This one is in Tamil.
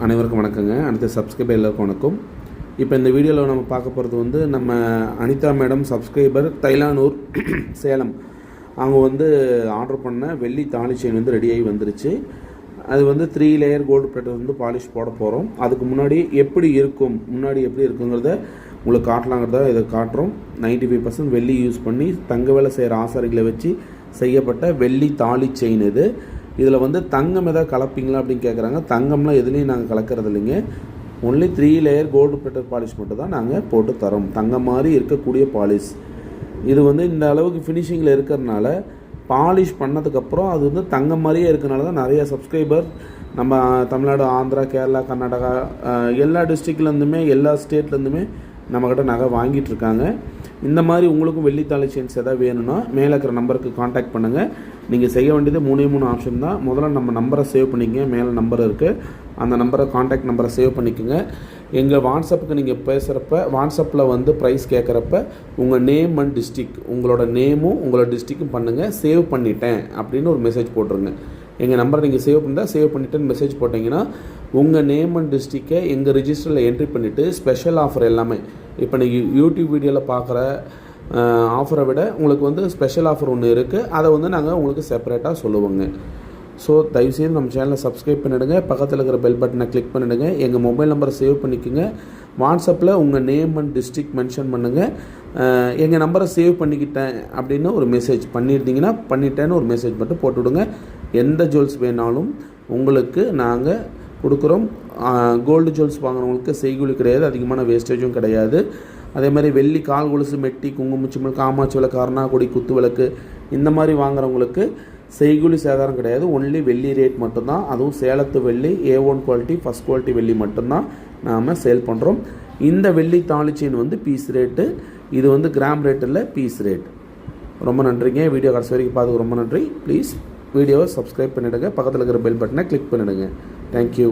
அனைவருக்கும் வணக்கங்க. அடுத்த சப்ஸ்கிரைபர் எல்லாருக்கும் வணக்கம். இப்போ இந்த வீடியோவில் நம்ம பார்க்க போகிறது வந்து நம்ம அனிதா மேடம் சப்ஸ்கிரைபர் தைலானூர் சேலம். அவங்க ஆர்டர் பண்ண வெள்ளி தாலி செயின் ரெடியாகி வந்துருச்சு. அது 3 லேயர் கோல்டு பிளேட் பாலிஷ் போட போகிறோம். அதுக்கு முன்னாடி எப்படி இருக்குங்கிறத உங்களுக்கு காட்டலாங்கிறத இதை காட்டுறோம். 95% வெள்ளி யூஸ் பண்ணி தங்க வேலை செய்கிற ஆசாரிகளை வச்சு செய்யப்பட்ட வெள்ளி தாலி செயின் இது. இதில் தங்கம் எதாவது கலப்பீங்களா அப்படின்னு கேட்குறாங்க. தங்கம்லாம் எதுலேயும் நாங்கள் கலக்கிறது இல்லைங்க. Only 3 layer gold plated polish மட்டும் தான் நாங்கள் போட்டு தரோம். தங்கம் மாதிரி இருக்கக்கூடிய பாலிஷ் இது இந்த அளவுக்கு ஃபினிஷிங்கில் இருக்கிறதுனால பாலிஷ் பண்ணதுக்கப்புறம் அது தங்கம் மாதிரியே இருக்கிறனால தான் நிறைய சப்ஸ்கிரைபர் நம்ம தமிழ்நாடு, ஆந்திரா, கேரளா, கர்நாடகா எல்லா டிஸ்ட்ரிக்ட்லேருந்துமே எல்லா ஸ்டேட்லேருந்துமே நம்மக்கிட்ட நகை வாங்கிட்டு இருக்காங்க. இந்த மாதிரி உங்களுக்கும் வெள்ளி தாலி செயின்ஸ் எதாவது வேணும்னா மேலே இருக்கிற நம்பருக்கு காண்டாக்ட் பண்ணுங்கள். நீங்கள் செய்ய வேண்டியது 3 ஆப்ஷன் தான். முதல்ல நம்ம நம்பரை சேவ் பண்ணிக்கங்க. மேலே நம்பர் இருக்குது, அந்த நம்பரை காண்டாக்ட் நம்பரை சேவ் பண்ணிக்கோங்க. எங்கள் வாட்ஸ்அப்புக்கு நீங்கள் பேசுகிறப்ப வாட்ஸ்அப்பில் ப்ரைஸ் கேட்குறப்ப உங்கள் நேம் அண்ட் டிஸ்ட்ரிக், உங்களோட நேமும் உங்களோட டிஸ்ட்ரிக்கும் பண்ணுங்கள். சேவ் பண்ணிட்டேன் அப்படின்னு ஒரு மெசேஜ் போட்டுருங்க. எங்கள் நம்பரை நீங்கள் சேவ் பண்ணிட்டேன்னு மெசேஜ் போட்டிங்கன்னா உங்கள் நேம் அண்ட் டிஸ்ட்ரிக்கை எங்கள் ரிஜிஸ்டரில் என்ட்ரி பண்ணிவிட்டு ஸ்பெஷல் ஆஃபர் எல்லாமே இப்போ நீங்கள் யூடியூப் வீடியோவில் பார்க்குற ஆஃபரை விட உங்களுக்கு ஸ்பெஷல் ஆஃபர் ஒன்று இருக்குது. அதை நாங்கள் உங்களுக்கு செப்பரேட்டாக சொல்லுவோங்க. ஸோ தயவுசெய்து நம்ம சேனலை சப்ஸ்கிரைப் பண்ணிவிடுங்க. பக்கத்தில் இருக்கிற பெல் பட்டனை கிளிக் பண்ணிவிடுங்க. எங்கள் மொபைல் நம்பரை சேவ் பண்ணிக்கோங்க. வாட்ஸ்அப்பில் உங்கள் நேம் அண்ட் டிஸ்ட்ரிக் மென்ஷன் பண்ணுங்கள். எங்கள் நம்பரை சேவ் பண்ணிக்கிட்டேன் அப்படின்னு ஒரு மெசேஜ் பண்ணியிருந்தீங்கன்னா பண்ணிட்டேன்னு ஒரு மெசேஜ் மட்டும் போட்டுவிடுங்க. எந்த ஜுவல்ஸ் வேணாலும் உங்களுக்கு நாங்கள் கொடுக்குறோம். கோல்டு ஜுவல்ஸ் வாங்குறவங்களுக்கு செய்கூலி கிடையாது, அதிகமான வேஸ்டேஜும் கிடையாது. அதே மாதிரி வெள்ளி கால் கொலுசு, மெட்டி, குங்குமச்சிமல், காமாட்சி விளக்கு, அருணாக்குடி, குத்து விளக்கு இந்த மாதிரி வாங்குறவங்களுக்கு செய்கூலி சேதாரம் கிடையாது. ஒன்லி வெள்ளி ரேட் மட்டும்தான். அதுவும் சேலத்து வெள்ளி A1 குவாலிட்டி, ஃபஸ்ட் குவாலிட்டி வெள்ளி மட்டும்தான் நாம் சேல் பண்ணுறோம். இந்த வெள்ளி தாலி செயின் பீஸ் ரேட்டு, இது கிராம் ரேட் இல்லை, பீஸ் ரேட். ரொம்ப நன்றிங்க. வீடியோ கடைசி வரைக்கும் பார்த்துக்கு ரொம்ப நன்றி. ப்ளீஸ் வீடியோவை சப்ஸ்கிரைப் பண்ணிவிடுங்க. பக்கத்தில் இருக்கிற பெல் பட்டனை கிளிக் பண்ணிவிடுங்க. தேங்க்யூ.